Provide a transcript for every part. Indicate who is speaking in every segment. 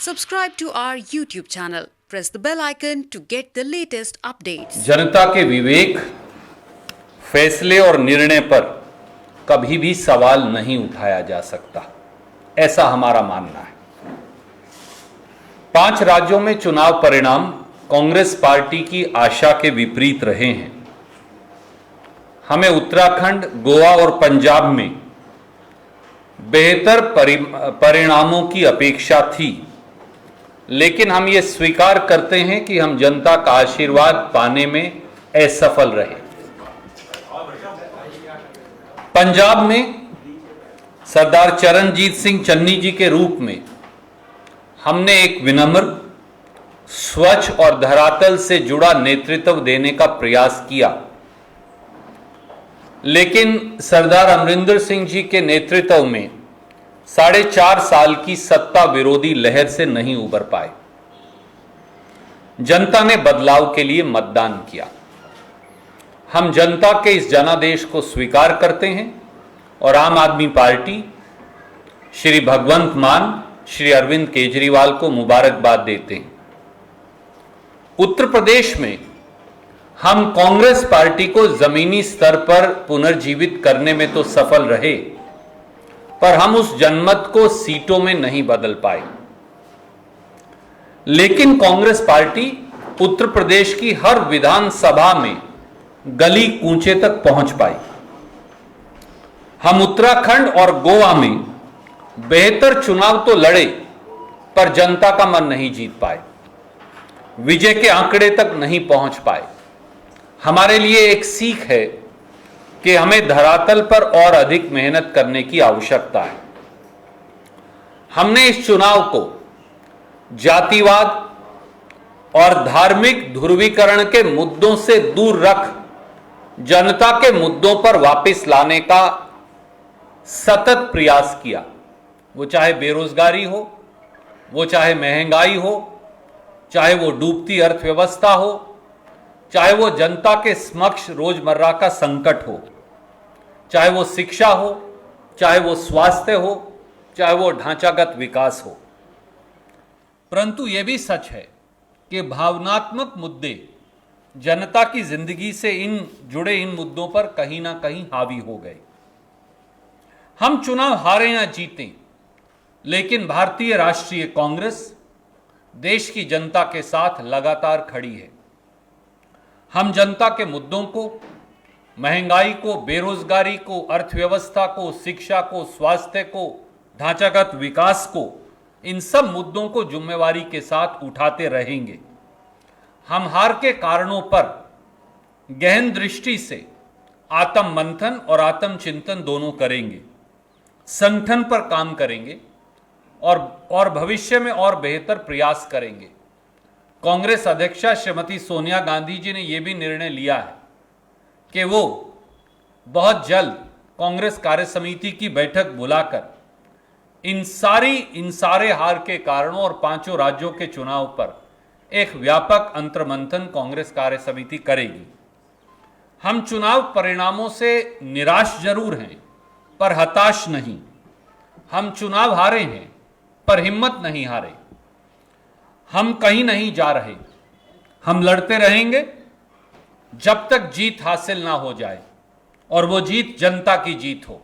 Speaker 1: Subscribe to our YouTube channel. Press the bell icon to get the latest updates.
Speaker 2: जनता के विवेक, फैसले और निर्णय पर कभी भी सवाल नहीं उठाया जा सकता, ऐसा हमारा मानना है। 5 राज्यों में चुनाव परिणाम कांग्रेस पार्टी की आशा के विपरीत रहे हैं। हमें उत्तराखंड, गोवा और पंजाब में बेहतर परिणामों की अपेक्षा थी, लेकिन हम ये स्वीकार करते हैं कि हम जनता का आशीर्वाद पाने में असफल रहे। पंजाब में सरदार चरणजीत सिंह चन्नी जी के रूप में हमने एक विनम्र, स्वच्छ और धरातल से जुड़ा नेतृत्व देने का प्रयास किया, लेकिन सरदार अमरिंदर सिंह जी के नेतृत्व में 4.5 साल की सत्ता विरोधी लहर से नहीं उबर पाए। जनता ने बदलाव के लिए मतदान किया। हम जनता के इस जनादेश को स्वीकार करते हैं और आम आदमी पार्टी, श्री भगवंत मान, श्री अरविंद केजरीवाल को मुबारकबाद देते हैं। उत्तर प्रदेश में हम कांग्रेस पार्टी को जमीनी स्तर पर पुनर्जीवित करने में तो सफल रहे, पर हम उस जनमत को सीटों में नहीं बदल पाए। लेकिन कांग्रेस पार्टी उत्तर प्रदेश की हर विधानसभा में गली कूचे तक पहुंच पाई। हम उत्तराखंड और गोवा में बेहतर चुनाव तो लड़े, पर जनता का मन नहीं जीत पाए, विजय के आंकड़े तक नहीं पहुंच पाए। हमारे लिए एक सीख है कि हमें धरातल पर और अधिक मेहनत करने की आवश्यकता है। हमने इस चुनाव को जातिवाद और धार्मिक ध्रुवीकरण के मुद्दों से दूर रख जनता के मुद्दों पर वापस लाने का सतत प्रयास किया। वो चाहे बेरोजगारी हो, वो चाहे महंगाई हो, चाहे वो डूबती अर्थव्यवस्था हो, चाहे वो जनता के समक्ष रोजमर्रा का संकट हो, चाहे वो शिक्षा हो, चाहे वो स्वास्थ्य हो, चाहे वो ढांचागत विकास हो। परंतु यह भी सच है कि भावनात्मक मुद्दे जनता की जिंदगी से जुड़े इन मुद्दों पर कहीं ना कहीं हावी हो गए। हम चुनाव हारे या जीतें, लेकिन भारतीय राष्ट्रीय कांग्रेस देश की जनता के साथ लगातार खड़ी है। हम जनता के मुद्दों को, महंगाई को, बेरोजगारी को, अर्थव्यवस्था को, शिक्षा को, स्वास्थ्य को, ढांचागत विकास को, इन सब मुद्दों को जिम्मेवारी के साथ उठाते रहेंगे। हम हार के कारणों पर गहन दृष्टि से आत्म मंथन और आत्म चिंतन दोनों करेंगे, संगठन पर काम करेंगे और भविष्य में और बेहतर प्रयास करेंगे। कांग्रेस अध्यक्षा श्रीमती सोनिया गांधी जी ने यह भी निर्णय लिया है कि वो बहुत जल्द कांग्रेस कार्य समिति की बैठक बुलाकर इन सारे हार के कारणों और 5 राज्यों के चुनाव पर एक व्यापक अंतर्मंथन कांग्रेस कार्य समिति करेगी। हम चुनाव परिणामों से निराश जरूर हैं, पर हताश नहीं। हम चुनाव हारे हैं, पर हिम्मत नहीं हारे। हम कहीं नहीं जा रहे। हम लड़ते रहेंगे जब तक जीत हासिल ना हो जाए, और वो जीत जनता की जीत हो।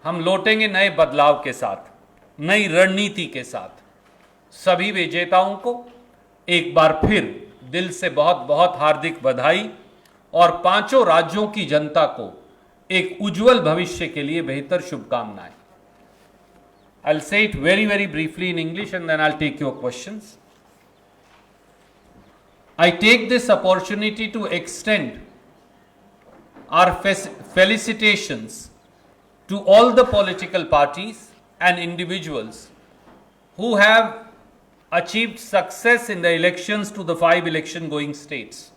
Speaker 2: हम लौटेंगे नए बदलाव के साथ, नई रणनीति के साथ। सभी विजेताओं को एक बार फिर दिल से बहुत बहुत हार्दिक बधाई और 5 राज्यों की जनता को एक उज्जवल भविष्य के लिए बेहतर शुभकामनाएं। I'll say it very, very briefly in English and then I'll take your questions. I take this opportunity to extend our felicitations to all the political parties and individuals who have achieved success in the elections to the 5 election-going states.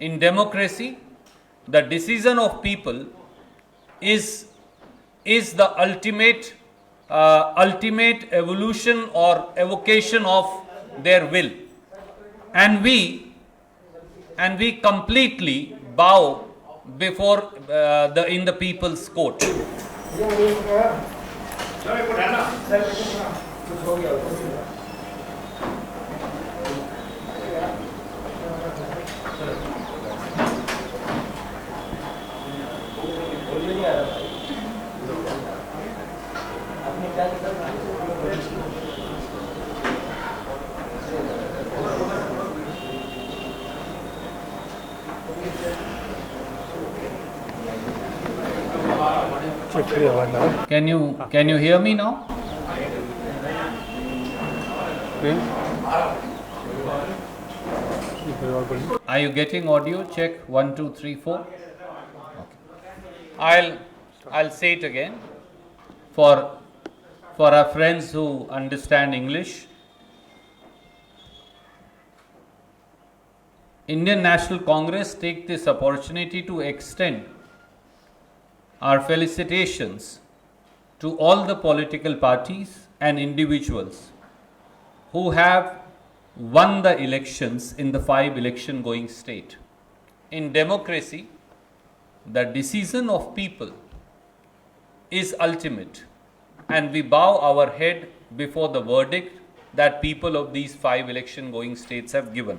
Speaker 2: In democracy, the decision of people is the ultimate evolution or evocation of their will. And we completely bow before in the people's court. Can you hear me now? Are you getting audio? Check 1, 2, 3, 4. Okay. I'll say it again for our friends who understand English. Indian National Congress take this opportunity to extend our felicitations to all the political parties and individuals who have won the elections in the 5 election going state. In democracy, the decision of people is ultimate, and we bow our head before the verdict that people of these 5 election going states have given.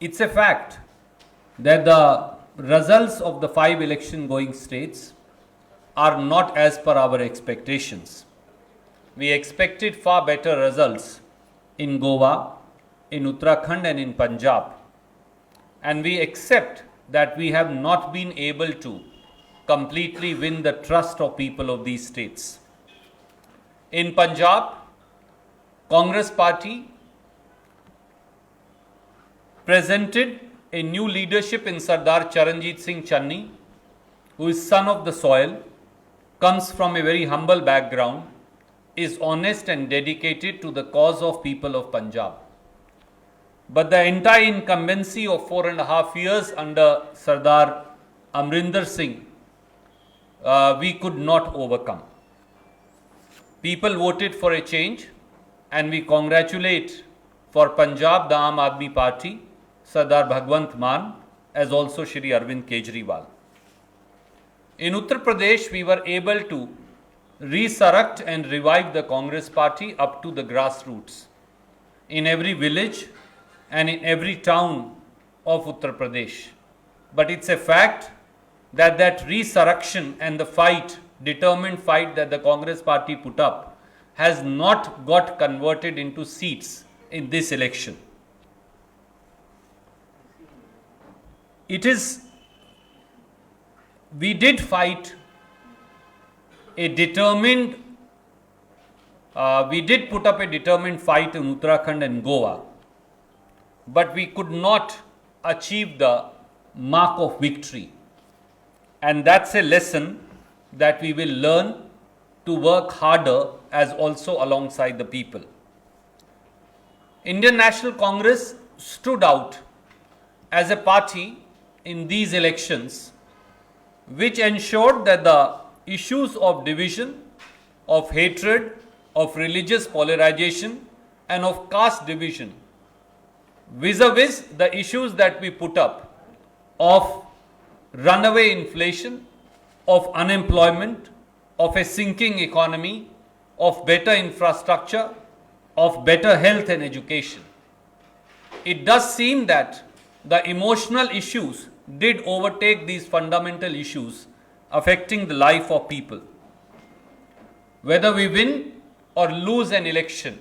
Speaker 2: It's a fact that the results of the 5 election going states are not as per our expectations. We expected far better results in Goa, in Uttarakhand and in Punjab. And we accept that we have not been able to completely win the trust of people of these states. In Punjab, Congress Party presented a new leadership in Sardar Charanjit Singh Channi, who is son of the soil, comes from a very humble background, is honest and dedicated to the cause of people of Punjab. But the entire incumbency of 4.5 years under Sardar Amrinder Singh, we could not overcome. People voted for a change, and we congratulate for Punjab the Aam Aadmi Party, Sardar Bhagwant Mann, as also Shri Arvind Kejriwal. In Uttar Pradesh, we were able to resurrect and revive the Congress Party up to the grassroots in every village and in every town of Uttar Pradesh. But it's a fact that that resurrection and the fight, determined fight that the Congress Party put up has not got converted into seats in this election. We did fight a determined, we did put up a determined fight in Uttarakhand and Goa, but we could not achieve the mark of victory. And that's a lesson that we will learn to work harder as also alongside the people. Indian National Congress stood out as a party in these elections which ensured that the issues of division, of hatred, of religious polarization and of caste division, vis-a-vis the issues that we put up of runaway inflation, of unemployment, of a sinking economy, of better infrastructure, of better health and education. It does seem that the emotional issues did overtake these fundamental issues affecting the life of people. Whether we win or lose an election,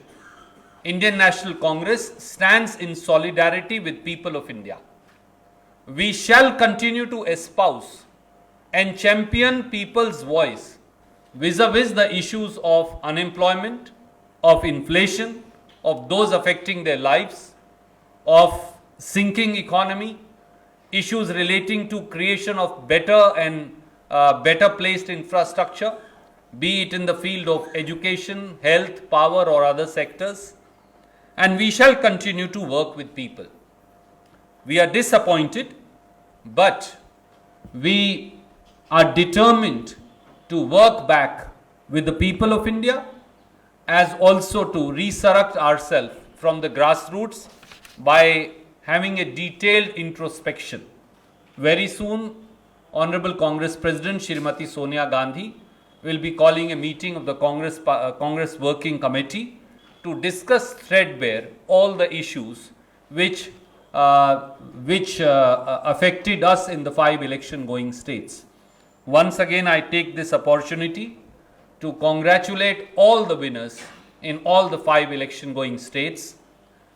Speaker 2: Indian National Congress stands in solidarity with people of India. We shall continue to espouse and champion people's voice vis-a-vis the issues of unemployment, of inflation, of those affecting their lives, of sinking economy, issues relating to creation of better and better placed infrastructure, be it in the field of education, health, power or other sectors. And we shall continue to work with people. We are disappointed, but we are determined to work back with the people of India, as also to resurrect ourselves from the grassroots by having a detailed introspection. Very soon, Honorable Congress President Shrimati Sonia Gandhi will be calling a meeting of the Congress Working Committee to discuss threadbare all the issues which which affected us in the 5 election going states. Once again, I take this opportunity to congratulate all the winners in all the 5 election going states.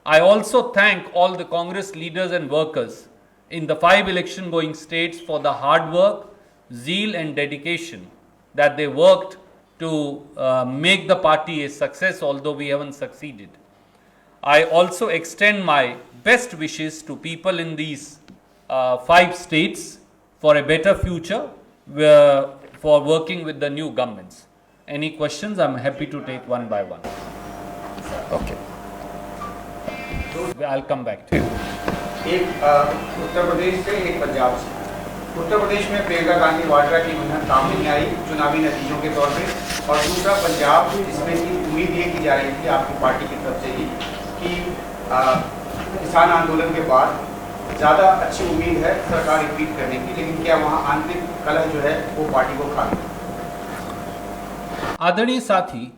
Speaker 2: I also thank all the Congress leaders and workers in the 5 election going states for the hard work, zeal and dedication that they worked to make the party a success, although we haven't succeeded. I also extend my best wishes to people in these 5 states for a better future, for working with the new governments. Any questions? I'm happy to take one by one. Okay. I'll come back to you.
Speaker 3: एक उत्तर प्रदेश से, एक पंजाब से। उत्तर प्रदेश में प्रियंका गांधी वाड्रा की मेहनत काम नहीं आई चुनावी नतीजों के तौर पे, और दूसरा पंजाब जिसमें की उम्मीद ये की जा रही थी आपकी पार्टी की तरफ से ही कि किसान आंदोलन के बाद ज़्यादा अच्छी उम्मीद है सरकार रिपीट करने की, लेकिन क्या वहाँ आंतरिक कलह जो है वो पार्टी को खा गई?
Speaker 2: आदरणीय साथी,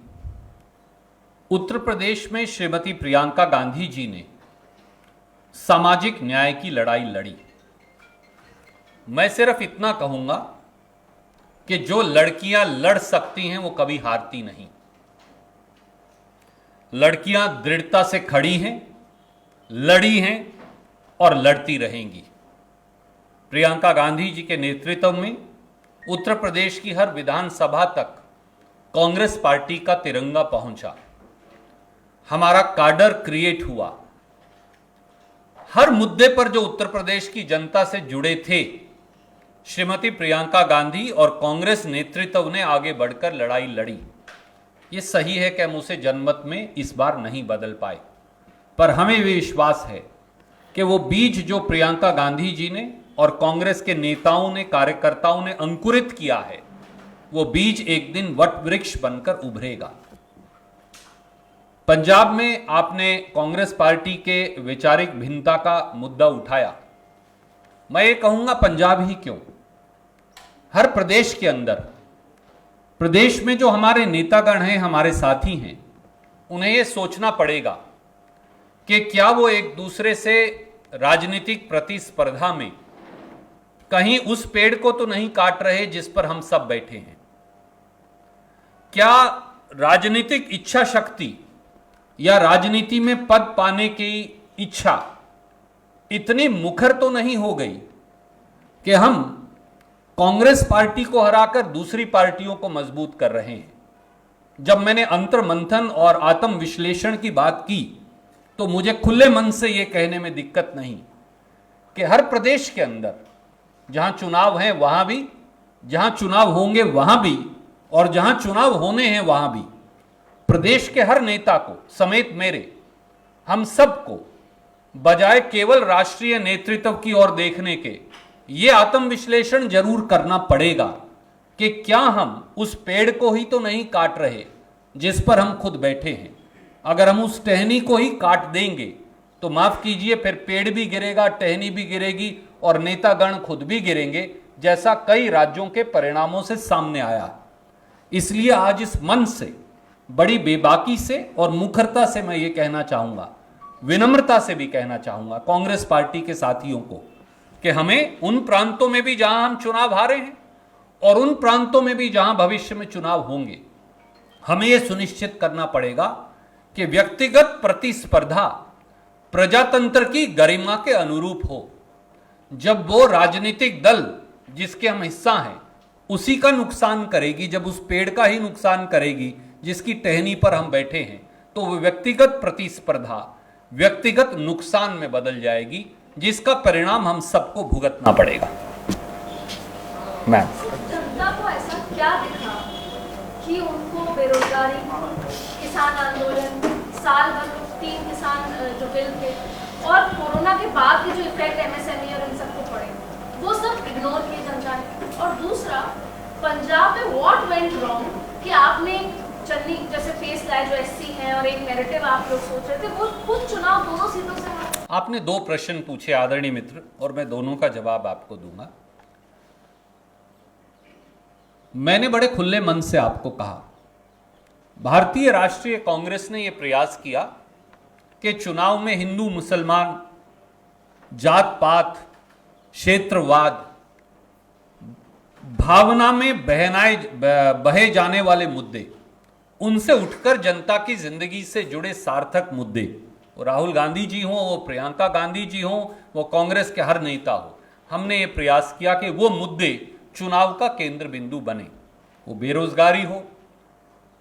Speaker 2: उत्तर प्रदेश में श्रीमती प्रियंका गांधी जी ने सामाजिक न्याय की लड़ाई लड़ी। मैं सिर्फ इतना कहूंगा कि जो लड़कियां लड़ सकती हैं वो कभी हारती नहीं। लड़कियां दृढ़ता से खड़ी हैं, लड़ी हैं और लड़ती रहेंगी। प्रियंका गांधी जी के नेतृत्व में उत्तर प्रदेश की हर विधानसभा तक कांग्रेस पार्टी का तिरंगा पहुंचा, हमारा काडर क्रिएट हुआ। हर मुद्दे पर जो उत्तर प्रदेश की जनता से जुड़े थे, श्रीमती प्रियंका गांधी और कांग्रेस नेतृत्व ने आगे बढ़कर लड़ाई लड़ी। ये सही है कि हम उसे जनमत में इस बार नहीं बदल पाए, पर हमें भी विश्वास है कि वो बीज जो प्रियंका गांधी जी ने और कांग्रेस के नेताओं ने, कार्यकर्ताओं ने अंकुरित किया है, वो बीज एक दिन वट वृक्ष बनकर उभरेगा। पंजाब में आपने कांग्रेस पार्टी के वैचारिक भिन्नता का मुद्दा उठाया। मैं ये कहूंगा पंजाब ही क्यों, हर प्रदेश के अंदर, प्रदेश में जो हमारे नेतागण हैं, हमारे साथी हैं, उन्हें ये सोचना पड़ेगा कि क्या वो एक दूसरे से राजनीतिक प्रतिस्पर्धा में कहीं उस पेड़ को तो नहीं काट रहे जिस पर हम सब बैठे हैं। क्या राजनीतिक इच्छा शक्ति या राजनीति में पद पाने की इच्छा इतनी मुखर तो नहीं हो गई कि हम कांग्रेस पार्टी को हराकर दूसरी पार्टियों को मजबूत कर रहे हैं। जब मैंने अंतर मंथन और आत्म विश्लेषण की बात की तो मुझे खुले मन से यह कहने में दिक्कत नहीं कि हर प्रदेश के अंदर जहां चुनाव हैं वहां भी, जहां चुनाव होंगे वहां भी, और जहां चुनाव होने हैं वहां भी प्रदेश के हर नेता को समेत मेरे, हम सबको बजाय केवल राष्ट्रीय नेतृत्व की ओर देखने के ये आत्मविश्लेषण जरूर करना पड़ेगा कि क्या हम उस पेड़ को ही तो नहीं काट रहे जिस पर हम खुद बैठे हैं। अगर हम उस टहनी को ही काट देंगे तो माफ कीजिए, फिर पेड़ भी गिरेगा, टहनी भी गिरेगी और नेतागण खुद भी गिरेंगे, जैसा कई राज्यों के परिणामों से सामने आया। इसलिए आज इस मन से, बड़ी बेबाकी से और मुखरता से मैं ये कहना चाहूंगा, विनम्रता से भी कहना चाहूंगा कांग्रेस पार्टी के साथियों को कि हमें उन प्रांतों में भी जहां हम चुनाव हारे हैं और उन प्रांतों में भी जहां भविष्य में चुनाव होंगे, हमें यह सुनिश्चित करना पड़ेगा कि व्यक्तिगत प्रतिस्पर्धा प्रजातंत्र की गरिमा के अनुरूप हो। जब वो राजनीतिक दल जिसके हम हिस्सा हैं उसी का नुकसान करेगी, जब उस पेड़ का ही नुकसान करेगी जिसकी टहनी पर हम बैठे हैं, तो वो व्यक्तिगत प्रतिस्पर्धा व्यक्तिगत नुकसान में बदल जाएगी, जिसका परिणाम हम सबको भुगतना पड़ेगा। मैम,
Speaker 4: जनता को ऐसा क्या दिखा कि उनको बेरोजगारी, किसान आंदोलन, साल भर 3 किसान जो बिल थे और कोरोना के बाद के जो इफेक्ट एमएसएमई और इन सबको पड़े, वो सब इग्नोर किए जनता ने। और दूसरा, पंजाब में व्हाट वेंट रॉन्ग कि आपने चन्नी जैसे फेस लाए जो एससी हैं और एक नैरेटिव आप लोग सोच रहे थे, वो खुद चुनाव दोनों सीटों से हारे।
Speaker 2: आपने 2 प्रश्न पूछे आदरणीय मित्र, और मैं दोनों का जवाब आपको दूंगा। मैंने बड़े खुले मन से आपको कहा, भारतीय राष्ट्रीय कांग्रेस ने यह प्रयास किया कि चुनाव में हिंदू मुसलमान जात पात, क्षेत्रवाद, भावना में बहे जाने वाले मुद्दे, उनसे उठकर जनता की जिंदगी से जुड़े सार्थक मुद्दे, वो राहुल गांधी जी हों, वो प्रियंका गांधी जी हों, वो कांग्रेस के हर नेता हो, हमने ये प्रयास किया कि वो मुद्दे चुनाव का केंद्र बिंदु बने। वो बेरोजगारी हो,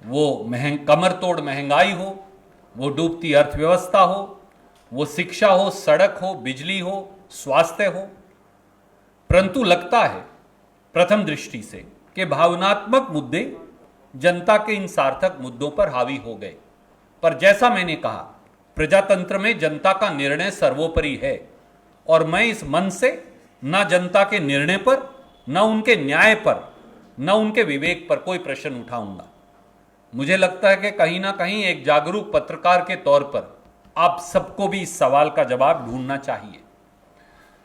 Speaker 2: वो कमर तोड़ महंगाई हो, वो डूबती अर्थव्यवस्था हो, वो शिक्षा हो, सड़क हो, बिजली हो, स्वास्थ्य हो। परंतु लगता है प्रथम दृष्टि से कि भावनात्मक मुद्दे जनता के इन सार्थक मुद्दों पर हावी हो गए। पर जैसा मैंने कहा, प्रजातंत्र में जनता का निर्णय सर्वोपरि है और मैं इस मन से न जनता के निर्णय पर, न उनके न्याय पर, न उनके विवेक पर कोई प्रश्न उठाऊंगा। मुझे लगता है कि कहीं ना कहीं एक जागरूक पत्रकार के तौर पर आप सबको भी इस सवाल का जवाब ढूंढना चाहिए।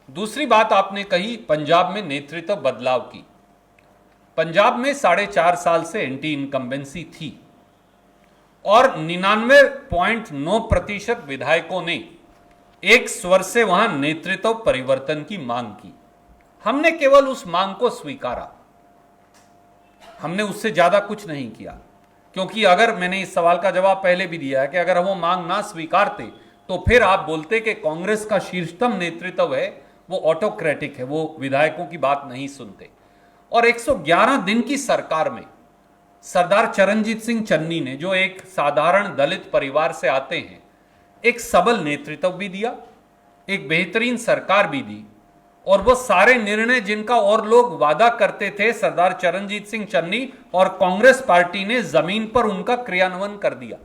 Speaker 2: दूसरी बात आपने कही पंजाब में नेतृत्व बदलाव की। पंजाब में 4.5 साल से एंटी इनकम्बेंसी थी और 99.9% विधायकों ने एक स्वर से वहां नेतृत्व परिवर्तन की मांग की। हमने केवल उस मांग को स्वीकारा, हमने उससे ज्यादा कुछ नहीं किया, क्योंकि अगर मैंने इस सवाल का जवाब पहले भी दिया है कि अगर हम वो मांग ना स्वीकारते तो फिर आप बोलते कि कांग्रेस का शीर्षतम नेतृत्व है वो ऑटोक्रेटिक है, वो विधायकों की बात नहीं सुनते। और 111 दिन की सरकार में सरदार चरणजीत सिंह चन्नी ने, जो एक साधारण दलित परिवार से आते हैं, एक सबल नेतृत्व भी दिया, एक बेहतरीन सरकार भी दी, और वो सारे निर्णय जिनका और लोग वादा करते थे, सरदार चरणजीत सिंह चन्नी और कांग्रेस पार्टी ने जमीन पर उनका क्रियान्वयन कर दिया।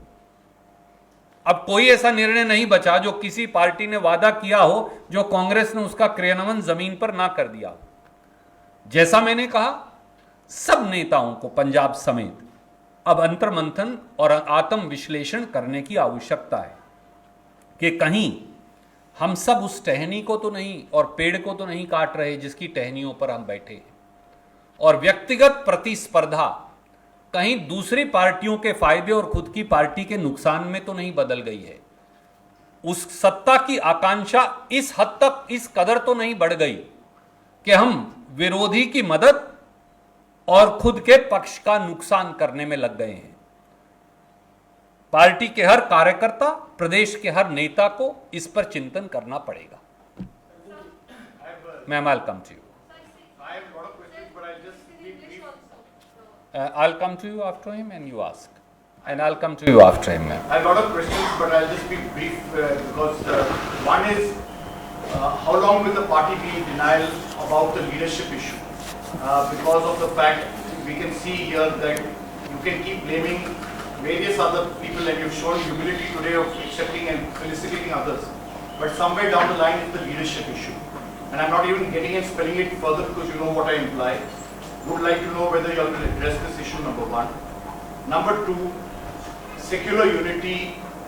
Speaker 2: अब कोई ऐसा निर्णय नहीं बचा जो किसी पार्टी ने वादा किया हो जो कांग्रेस ने उसका क्रियान्वयन जमीन पर ना कर दिया। जैसा मैंने कहा, सब नेताओं को पंजाब समेत अब अंतर्मंथन और आत्म विश्लेषण करने की आवश्यकता है कि कहीं हम सब उस टहनी को तो नहीं और पेड़ को तो नहीं काट रहे जिसकी टहनियों पर हम बैठे हैं, और व्यक्तिगत प्रतिस्पर्धा कहीं दूसरी पार्टियों के फायदे और खुद की पार्टी के नुकसान में तो नहीं बदल गई है। उस सत्ता की आकांक्षा इस हद तक, इस कदर तो नहीं बढ़ गई कि हम विरोधी की मदद और खुद के पक्ष का नुकसान करने में लग गए हैं। पार्टी के हर कार्यकर्ता, प्रदेश के हर नेता को इस पर चिंतन करना पड़ेगा। Ma'am, I'll come to you.
Speaker 3: I have a lot of questions, but I'll just be brief.
Speaker 2: I'll come to you after him and you ask. And I'll come to you after him, ma'am.
Speaker 3: I have a lot of questions, but I'll just be brief because one is how long will the party be in denial about the leadership issue? Because of the fact we can see here that you can keep blaming various other people, and you've shown humility today of accepting and felicitating others. But somewhere down the line is the leadership issue. And I'm not even getting and spelling it further because you know what I imply. Would like to know whether you will address this issue, number one. Number two, secular unity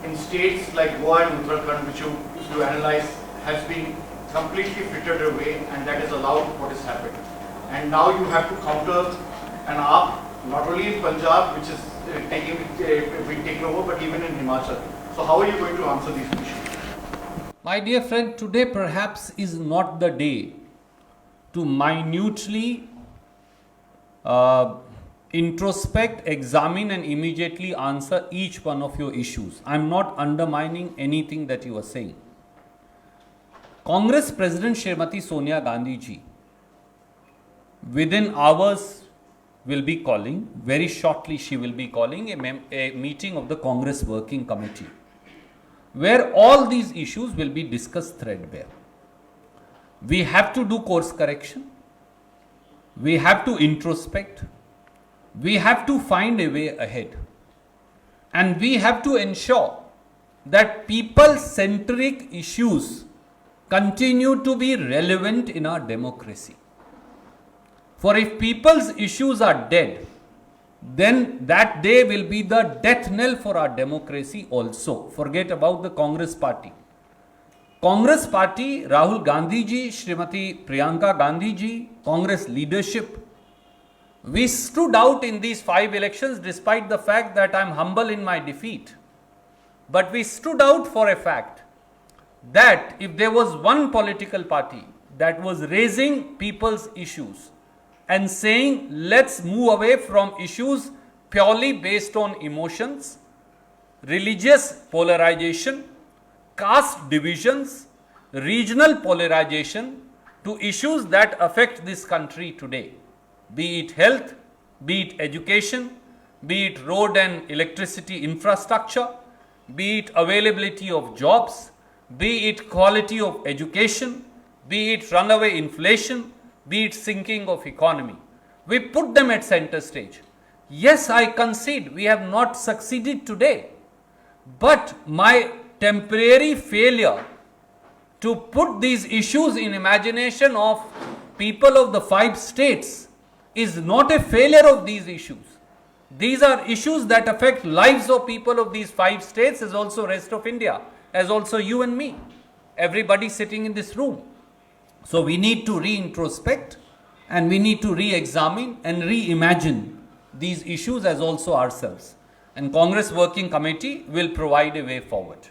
Speaker 3: in states like Goa and Uttarakhand, which you analyze, has been completely frittered away, and that has allowed what has happened. And now you have to counter an AAP, not only in Punjab, which is being taken over, but even in Himachal. So how are you going to answer these issues?
Speaker 2: My dear friend, today perhaps is not the day to minutely introspect, examine and immediately answer each one of your issues. I am not undermining anything that you are saying. Congress President Srimati Sonia Gandhi ji within hours will be calling, very shortly she will be calling a meeting of the Congress Working Committee, where all these issues will be discussed threadbare. We have to do course correction. We have to introspect. We have to find a way ahead. And we have to ensure that people-centric issues continue to be relevant in our democracy. For if people's issues are dead, then that day will be the death knell for our democracy also. Forget about the Congress party. Congress party, Rahul Gandhi ji, Srimati Priyanka Gandhi ji, Congress leadership, we stood out in these 5 elections despite the fact that I am humble in my defeat. But we stood out for a fact. that if there was one political party that was raising people's issues and saying, let's move away from issues purely based on emotions, religious polarization, caste divisions, regional polarization, to issues that affect this country today, be it health, be it education, be it road and electricity infrastructure, be it availability of jobs, be it quality of education, be it runaway inflation, be it sinking of economy. We put them at center stage. Yes, I concede we have not succeeded today, but my temporary failure to put these issues in imagination of people of the 5 states is not a failure of these issues. These are issues that affect lives of people of these 5 states, as also rest of India, as also you and me, everybody sitting in this room. So we need to re-introspect and we need to re-examine and reimagine these issues as also ourselves. And Congress Working Committee will provide a way forward.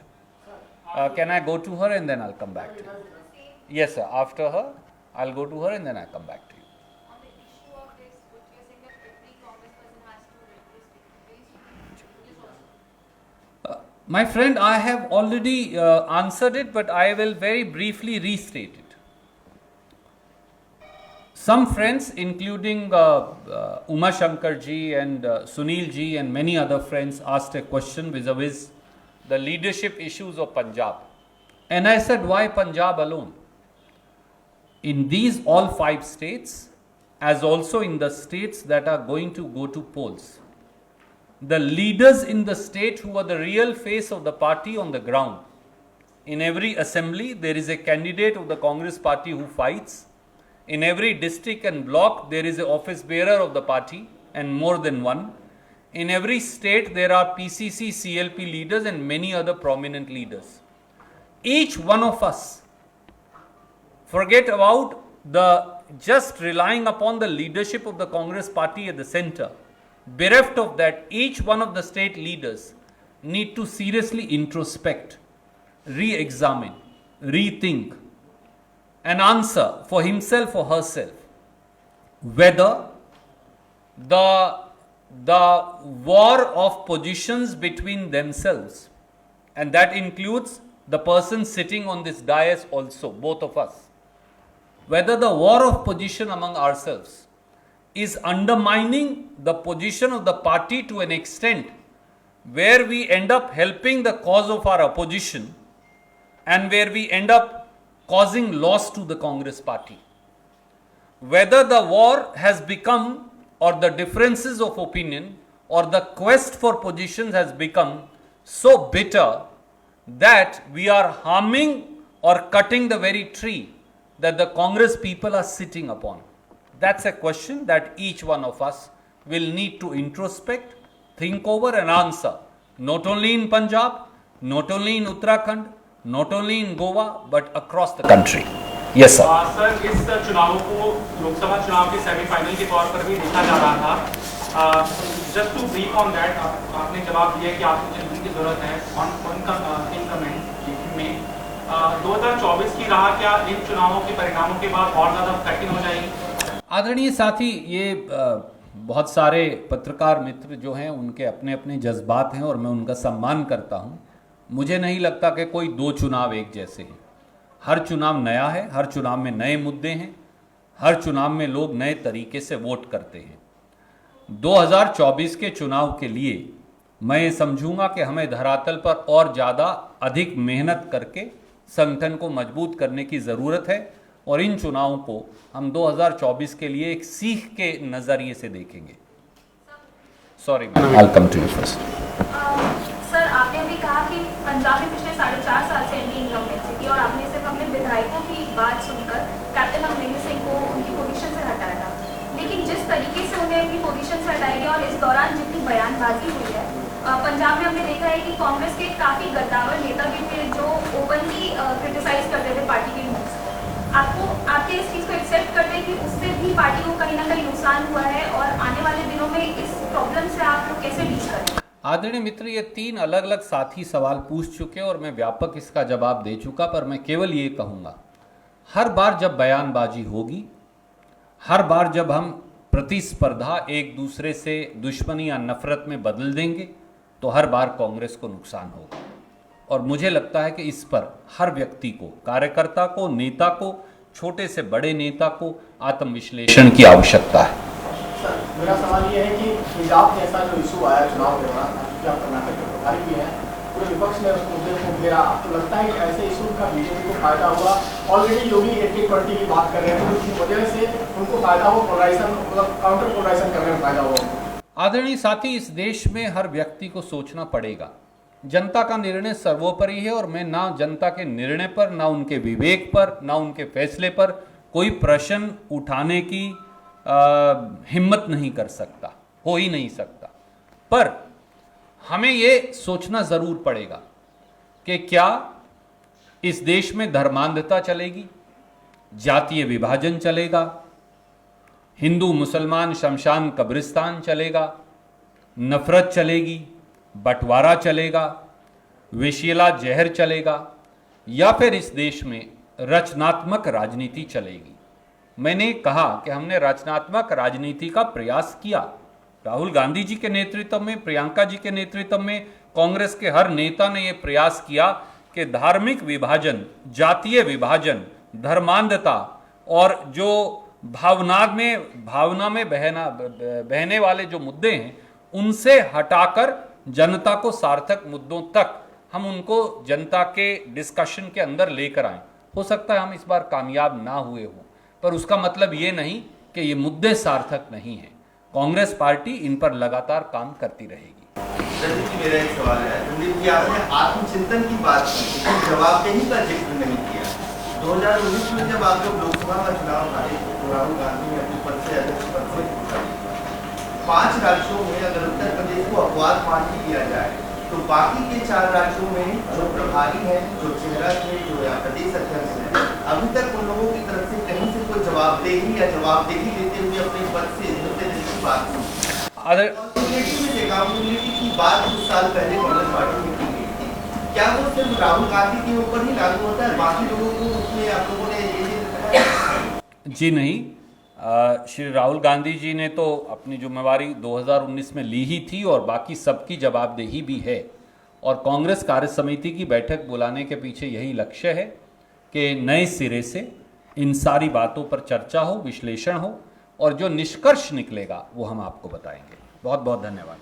Speaker 2: Can I go to her and then I'll come back to you? Yes, sir. After her, I'll go to her and then I'll come back to you.
Speaker 4: On the issue of this, what you're saying that every Congress person has to replace.
Speaker 2: My friend, I have already answered it, but I will very briefly restate it. Some friends, including Uma Shankar ji and Sunil ji and many other friends, asked a question vis-a-vis the leadership issues of Punjab. And I said, why Punjab alone? In these all 5 states, as also in the states that are going to go to polls, the leaders in the state who are the real face of the party on the ground, in every assembly there is a candidate of the Congress party who fights. In every district and block there is an office bearer of the party and more than one. In every state there are PCC, CLP leaders and many other prominent leaders. Each one of us, forget about the just relying upon the leadership of the Congress party at the center. Bereft of that, each one of the state leaders need to seriously introspect, re-examine, rethink, and answer for himself or herself whether the war of positions between themselves, and that includes the person sitting on this dais also, both of us, whether the war of position among ourselves is undermining the position of the party to an extent where we end up helping the cause of our opposition and where we end up causing loss to the Congress party. Whether the war has become, or the differences of opinion, or the quest for positions has become so bitter that we are harming or cutting the very tree that the Congress people are sitting upon. That's a question that each one of us will need to introspect, think over and answer, not only in Punjab, not only in Uttarakhand, not only in Goa, but across the country. Yes, sir.
Speaker 5: Sir, इस चुनावों को लोकसभा चुनाव के semifinal के तौर पर भी देखा जा रहा था. Just to brief on that, आपने जवाब दिया कि आपको चिंतन की जरूरत है इन कमेंट में. 2024 की राह क्या इन चुनावों के परिणामों के बाद और ज़्यादा कठिन हो जाएगी?
Speaker 2: आदरणीय साथी, ये बहुत सारे पत्रकार मित्र जो हैं उनके अपने अपने जज्बात हैं और मैं उनका सम्मान करता हूं. मुझे नहीं लगता कि कोई 2 चुनाव एक जैसे हैं. हर चुनाव नया है, हर चुनाव में नए मुद्दे हैं, हर चुनाव में लोग नए तरीके से वोट करते हैं. 2024 के चुनाव के लिए मैं ये समझूंगा कि हमें धरातल पर और ज़्यादा अधिक मेहनत करके संगठन को मजबूत करने की ज़रूरत है और इन चुनावों को हम 2024 के लिए एक सीख के नज़रिए से देखेंगे. Sorry ma'am, I will come to you first.
Speaker 4: Sir, आपने अभी कहा कि पंजाब में पिछले 4.5 साल से एंटी इनकम्बेंसी थी और आपने सिर्फ अपने विधायकों की बात सुनकर कैप्टन अमरिंदर सिंह को उनकी पोजीशन से हटाया था. लेकिन जिस तरीके से उन्हें उनकी पोजीशन से हटाया गया और इस दौरान जितनी बयानबाजी हुई है, पंजाब में हमने देखा है कि कांग्रेस के काफ़ी गद्दावर नेता भी थे जो ओपनली क्रिटिसाइज करते थे पार्टी के मूव्स को. आपके इस चीज़ को एक्सेप्ट करते हैं कि उससे भी पार्टी को कहीं ना कहीं नुकसान हुआ है और आने वाले दिनों में इस प्रॉब्लम से आप लोग कैसे डील करें?
Speaker 2: आदरणीय मित्र, ये 3 अलग अलग साथी सवाल पूछ चुके और मैं व्यापक इसका जवाब दे चुका, पर मैं केवल ये कहूँगा, हर बार जब बयानबाजी होगी, हर बार जब हम प्रतिस्पर्धा एक दूसरे से दुश्मनी या नफरत में बदल देंगे, तो हर बार कांग्रेस को नुकसान होगा। और मुझे लगता है कि इस पर हर व्यक्ति को, कार्यकर्ता को, नेता को, छोटे से बड़े नेता को आत्मविश्लेषण की आवश्यकता है।
Speaker 6: सर, मेरा सवाल ये है कि हिजाब जैसा जो इशू आया चुनाव के दौरान, क्या कर्नाटक के प्रभारी भी हैं, पूरे विपक्ष ने उस मुद्दे को घेरा, आपको लगता है कि ऐसे इशू का बीजेपी को फायदा हुआ? ऑलरेडी योगी 80-20 की बात कर रहे हैं, तो उसकी वजह से उनको फायदा हो, पोलराइजेशन, मतलब काउंटर पोलराइजेशन करने में फायदा हुआ?
Speaker 2: आदरणीय साथी, इस देश में हर व्यक्ति को सोचना पड़ेगा। जनता का निर्णय सर्वोपरि है और मैं ना जनता के निर्णय पर, ना उनके विवेक पर, ना उनके फैसले पर कोई प्रश्न उठाने की हिम्मत नहीं कर सकता, हो ही नहीं सकता। पर हमें ये सोचना जरूर पड़ेगा कि क्या इस देश में धर्मांधता चलेगी, जातीय विभाजन चलेगा, हिंदू मुसलमान शमशान कब्रिस्तान चलेगा, नफरत चलेगी, बंटवारा चलेगा, विषैला जहर चलेगा, या फिर इस देश में रचनात्मक राजनीति चलेगी? मैंने कहा कि हमने रचनात्मक राजनीति का प्रयास किया। राहुल गांधी जी के नेतृत्व में, प्रियंका जी के नेतृत्व में, कांग्रेस के हर नेता ने यह प्रयास किया कि धार्मिक विभाजन, जातीय विभाजन, धर्मांधता और जो भावना में बहने वाले जो मुद्दे हैं, उनसे हटाकर जनता को सार्थक मुद्दों तक हम उनको जनता के डिस्कशन के अंदर लेकर आए। हो सकता है हम इस बार कामयाब ना हुए हो, पर उसका मतलब ये नहीं कि ये मुद्दे सार्थक नहीं हैं। कांग्रेस पार्टी इन पर लगातार काम करती रहेगी।
Speaker 7: रंजीत जी, मेरा एक सवाल है। रंजीत जी, आपने आत्मचिंतन की बात की, लेकिन जवाबदेही का जिक्र नहीं किया। 2019 में जब आप लोग लोकसभा का चुनाव हारे तो राहुल गांधी ने अपने पद से अध्यक्ष पद से इस्तीफा दिया। 5 राज्यों में अगर उत्तर प्रदेश को अपवाद मान लिया जाए तो बाकी के 4 राज्यों में जो प्रभारी हैं, जो चेहरा थे, जो या प्रदेश अध्यक्ष हैं, अभी तक उन लोगों की तरफ से कहीं से कोई जवाबदेही या जवाबदेही लेते हुए अपने पद से इस्तीफे की बात नहीं। अकाउंटेबिलिटी की बात कुछ साल पहले कांग्रेस पार्टी में की गई थी। क्या वो सिर्फ राहुल गांधी के ऊपर ही लागू होता है, बाकी लोगों को उसमें आप लोगों ने ये
Speaker 2: जी नहीं, श्री राहुल गांधी जी ने तो अपनी जिम्मेवारी 2019 में ली ही थी और बाकी सबकी जवाबदेही भी है। और कांग्रेस कार्य समिति की बैठक बुलाने के पीछे यही लक्ष्य है कि नए सिरे से इन सारी बातों पर चर्चा हो, विश्लेषण हो और जो निष्कर्ष निकलेगा वो हम आपको बताएंगे। बहुत बहुत धन्यवाद।